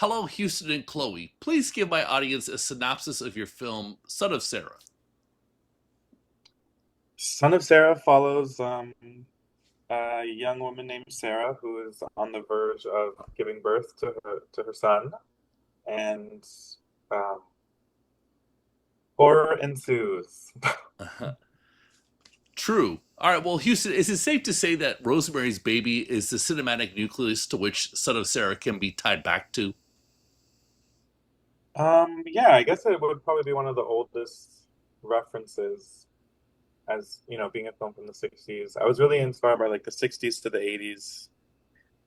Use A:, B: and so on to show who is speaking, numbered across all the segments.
A: Hello, Houston and Chloe. Please give my audience a synopsis of your film, Son of Sarah.
B: Son of Sarah follows a young woman named Sarah who is on the verge of giving birth to her son, and um, horror ensues.
A: True. All right, well, Houston, is it safe to say that Rosemary's Baby is the cinematic nucleus to which Son of Sarah can be tied back to?
B: Yeah, I guess it would probably be one of the oldest references as, being a film from the 60s. I was really inspired by like the 60s to the 80s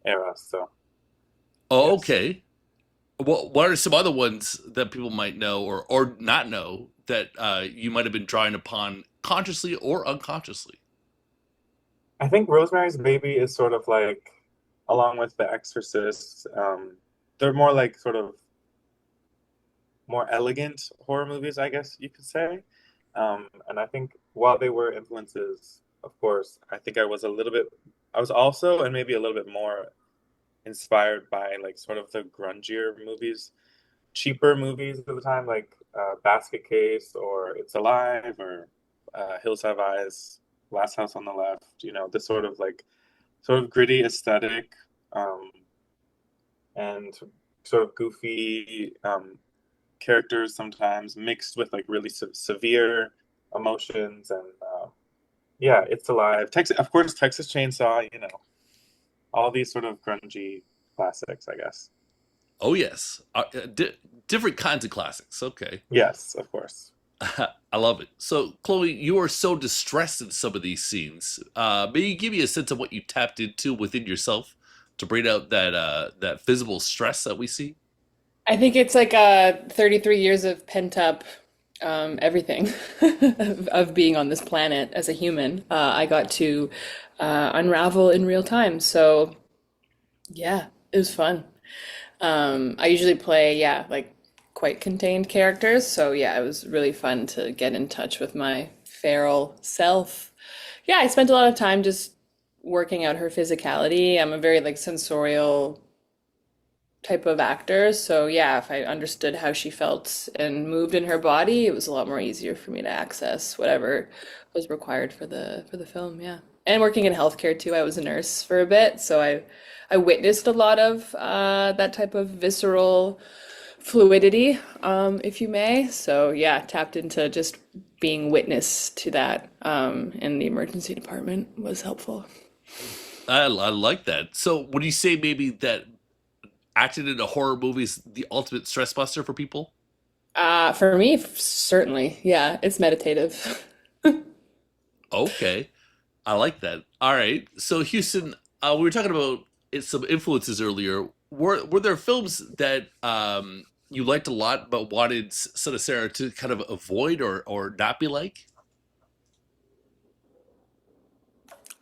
B: era, so
A: Oh,
B: yes.
A: okay. Well, what are some other ones that people might know or not know that you might have been drawing upon consciously or unconsciously?
B: I think Rosemary's Baby is sort of like, along with The Exorcist, they're more like sort of more elegant horror movies, I guess you could say. And I think while they were influences, of course, I think I was also, and maybe a little bit more inspired by like sort of the grungier movies, cheaper movies of the time, like Basket Case or It's Alive or Hills Have Eyes, Last House on the Left, this sort of gritty aesthetic, um, and sort of goofy characters sometimes mixed with like really severe emotions and yeah, It's Alive, Texas, of course, Texas Chainsaw, all these sort of grungy classics, I guess.
A: Oh, yes. Different kinds of classics. Okay.
B: Yes, of course.
A: I love it. So, Chloe, you are so distressed in some of these scenes. May you give me a sense of what you tapped into within yourself to bring out that visible stress that we see?
C: I think it's like 33 years of pent up everything of being on this planet as a human. I got to unravel in real time. So, yeah, it was fun. I usually play, yeah, like quite contained characters. So, yeah, it was really fun to get in touch with my feral self. Yeah, I spent a lot of time just working out her physicality. I'm a very like sensorial type of actor. So yeah, if I understood how she felt and moved in her body, it was a lot more easier for me to access whatever was required for the film. Yeah. And working in healthcare too, I was a nurse for a bit, so I witnessed a lot of that type of visceral fluidity, if you may. So yeah, tapped into just being witness to that in the emergency department was helpful.
A: I like that. So, would you say maybe that acting in a horror movie is the ultimate stress buster for people?
C: For me, certainly. Yeah, it's meditative.
A: Okay. I like that. All right. So, Houston, we were talking about some influences earlier. Were there films that you liked a lot but wanted Son of Sarah to kind of avoid or not be like?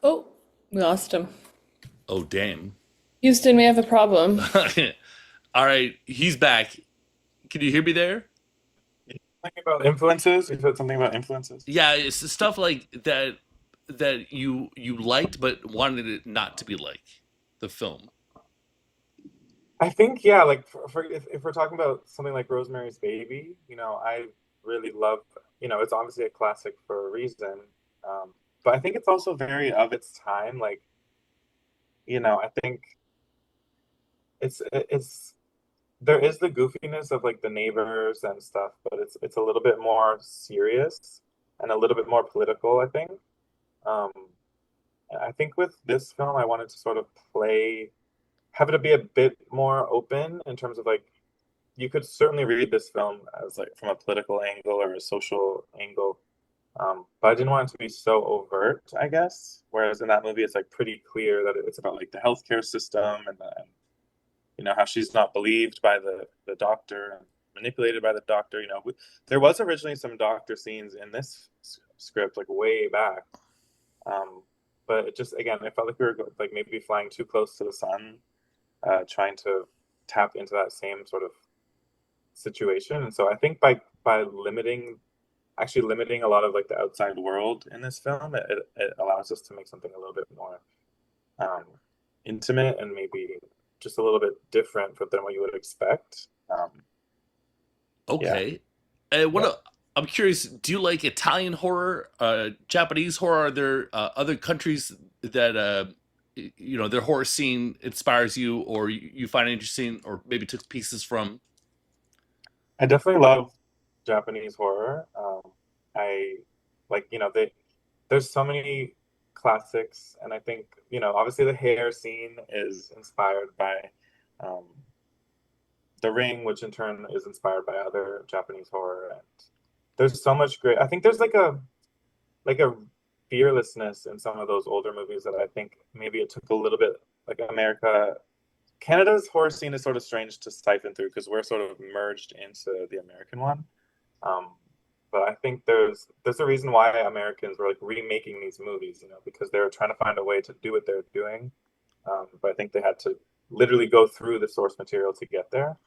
C: Oh, we lost him.
A: Oh, damn.
C: Houston, we have a problem.
A: All right. He's back. Can you hear me there?
B: Something about influences. You said something about influences.
A: Yeah, it's the stuff like that you liked but wanted it not to be like the film.
B: I think, yeah, like if we're talking about something like Rosemary's Baby, I really love, it's obviously a classic for a reason. Um, but I think it's also very of its time. Like, I think it's there is the goofiness of like the neighbors and stuff, but it's a little bit more serious and a little bit more political, I think. Um, I think with this film, I wanted to sort of have it be a bit more open in terms of like you could certainly read this film as like from a political angle or a social angle, but I didn't want it to be so overt, I guess. Whereas in that movie, it's like pretty clear that it's about like the healthcare system and how she's not believed by the doctor and manipulated by the doctor. There was originally some doctor scenes in this script like way back, um, but it just again it felt like we were like maybe flying too close to the sun, trying to tap into that same sort of situation. And so I think by actually limiting a lot of like the outside world in this film, it allows us to make something a little bit more um, intimate and maybe just a little bit different than what you would expect. Yeah,
A: Okay. And
B: yeah.
A: I'm curious, do you like Italian horror, Japanese horror? Are there other countries that their horror scene inspires you, or you find interesting, or maybe took pieces from?
B: I definitely love Japanese horror. I like, there's so many classics, and I think, obviously the hair scene is inspired by um, The Ring, which in turn is inspired by other Japanese horror. And there's so much great. I think there's like a fearlessness in some of those older movies that I think maybe it took a little bit like America. Canada's horror scene is sort of strange to siphon through because we're sort of merged into the American one. Um, but I think there's a reason why Americans were like remaking these movies, because they were trying to find a way to do what they're doing. But I think they had to literally go through the source material to get there.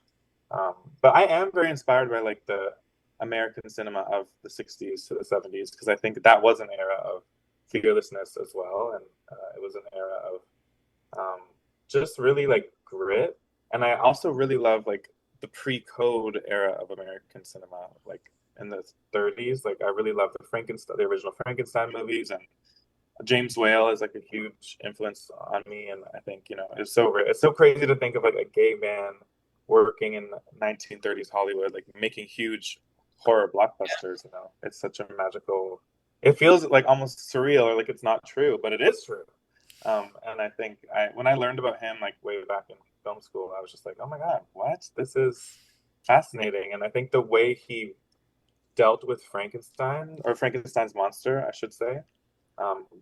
B: But I am very inspired by like the American cinema of the 60s to the 70s because I think that was an era of fearlessness as well, and it was an era of just really like grit. And I also really love like the pre-code era of American cinema, like in the 30s. Like I really love the original Frankenstein movies, and James Whale is like a huge influence on me. And I think it's so crazy to think of like a gay man working in 1930s Hollywood, like making huge horror blockbusters. It's such a magical. It feels like almost surreal, or like it's not true, but it is true. And I think when I learned about him, like way back in film school, I was just like, oh my God, what? This is fascinating. And I think the way he dealt with Frankenstein, or Frankenstein's monster, I should say,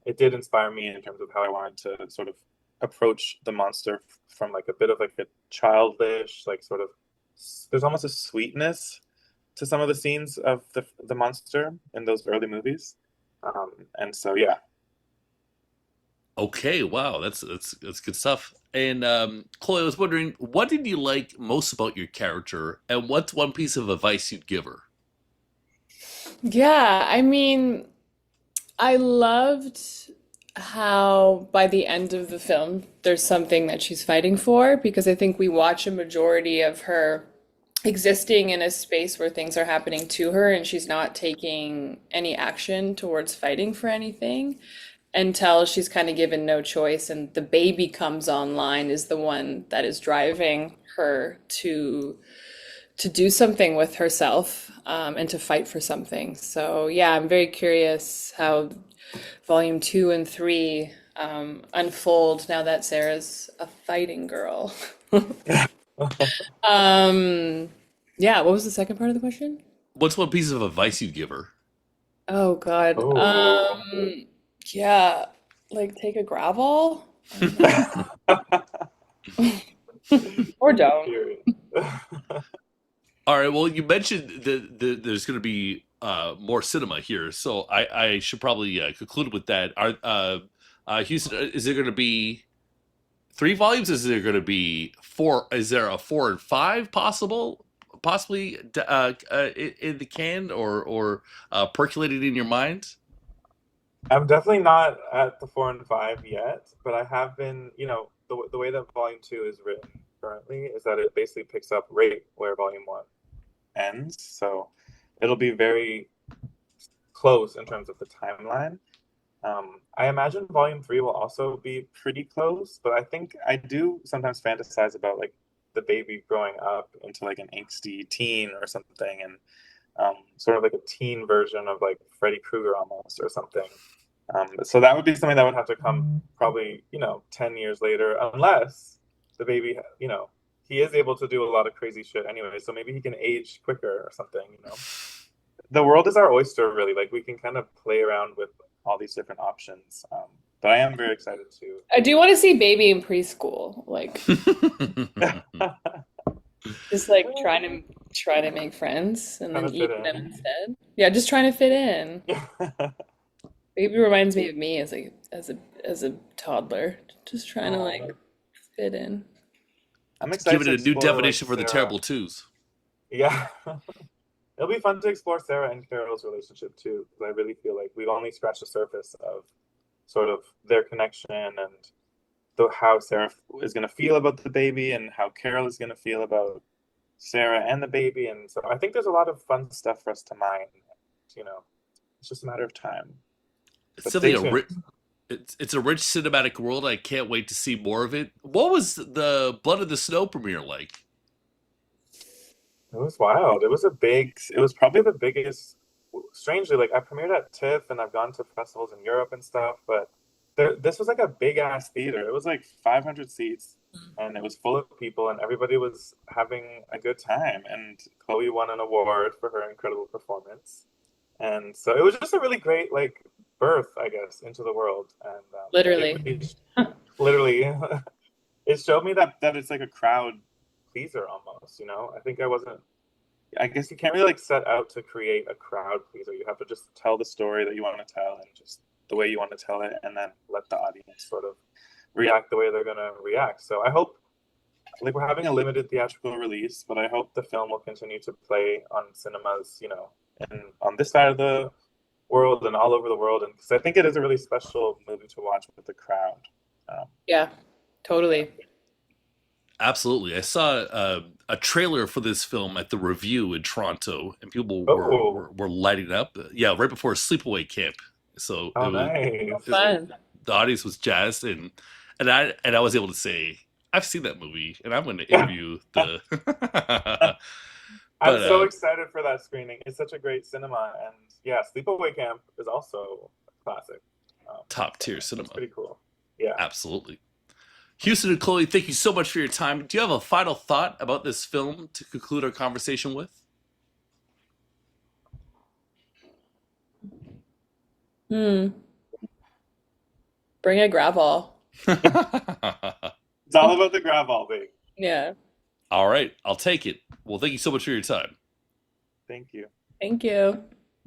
B: it did inspire me in terms of how I wanted to sort of approach the monster from like a bit of like a childish, like sort of, there's almost a sweetness to some of the scenes of the monster in those early movies. And so, yeah.
A: Okay, wow, that's good stuff. And Chloe, I was wondering, what did you like most about your character, and what's one piece of advice you'd give her?
C: Yeah, I mean, I loved how by the end of the film, there's something that she's fighting for because I think we watch a majority of her existing in a space where things are happening to her and she's not taking any action towards fighting for anything until she's kind of given no choice and the baby comes online is the one that is driving her to do something with herself and to fight for something. So yeah, I'm very curious how volume two and three unfold now that Sarah's a fighting girl. Um, yeah, what was the second part of the question?
A: What's one piece of advice you'd give her?
C: Oh God.
B: Oh.
C: Yeah, like take a gravel. I don't know. Or don't.
B: Period.
A: All right. Well, you mentioned that there's going to be more cinema here, so I should probably conclude with that. Houston, is there going to be three volumes? Is there going to be four? Is there a four and five possibly in the can or percolated in your mind?
B: I'm definitely not at the 4 and 5 yet, but I have been, the way that volume two is written currently is that it basically picks up right where volume one ends. So it'll be very close in terms of the timeline. I imagine volume three will also be pretty close, but I think I do sometimes fantasize about like the baby growing up into like an angsty teen or something, and sort of like a teen version of like Freddy Krueger almost or something. So that would be something that would have to come probably, 10 years later, unless the baby, he is able to do a lot of crazy shit anyway. So maybe he can age quicker or something. The world is our oyster, really. Like we can kind of play around with all these different options. But I am very excited to.
C: I do want to see baby in preschool, like just like trying to make friends and
B: Kind
C: then
B: of fit
C: eating them
B: in.
C: instead. Yeah, just trying to fit in.
B: Yeah.
C: Baby reminds me of me as a toddler, just trying to like
B: Oh,
C: fit in.
B: I'm excited
A: Giving
B: to
A: it a new
B: explore like
A: definition for the
B: Sarah.
A: terrible twos.
B: Yeah. It'll be fun to explore Sarah and Carol's relationship too, because I really feel like we've only scratched the surface of sort of their connection and how Sarah is going to feel about the baby and how Carol is going to feel about Sarah and the baby. And so I think there's a lot of fun stuff for us to mine. You know, it's just a matter of time.
A: It's
B: But stay
A: definitely a
B: tuned.
A: rich. It's a rich cinematic world. I can't wait to see more of it. What was the Blood of the Snow premiere like?
B: It was wild. It was probably the biggest, strangely, like I premiered at TIFF and I've gone to festivals in Europe and stuff, but this was like a big ass theater. It was like 500 seats and it was full of people and everybody was having a good time. And Chloe won an award for her incredible performance. And so it was just a really great, like, birth, I guess, into the world. And it
C: Literally.
B: really, literally, it showed me that it's like a crowd pleaser almost, you know? I guess you can't really like set out to create a crowd pleaser. You have to just tell the story that you want to tell and just the way you want to tell it, and then let the audience sort of react the way they're going to react. So I hope, like, we're having a limited theatrical release, but I hope the film will continue to play on cinemas, you know, and on this side of the world and all over the world. And because I think it is a really special movie to watch with the crowd. Um,
C: Yeah, totally.
A: Absolutely. I saw a trailer for this film at the Review in Toronto, and people
B: oh,
A: were lighting up. Yeah, right before sleepaway camp. So
B: oh,
C: So
A: it,
B: nice.
C: fun.
A: the audience was jazzed, and I was able to say I've seen that movie, and I'm going to interview the.
B: I'm
A: But
B: so excited for that screening. It's such a great cinema, and yeah, Sleepaway Camp is also a classic.
A: top
B: So
A: tier
B: it's
A: cinema,
B: pretty cool. Yeah.
A: absolutely. Houston and Chloe, thank you so much for your time. Do you have a final thought about this film to conclude our conversation with?
C: Hmm. Bring a gravel.
B: It's all about the gravel, babe.
C: Yeah.
A: All right, I'll take it. Well, thank you so much for your time.
B: Thank you.
C: Thank you.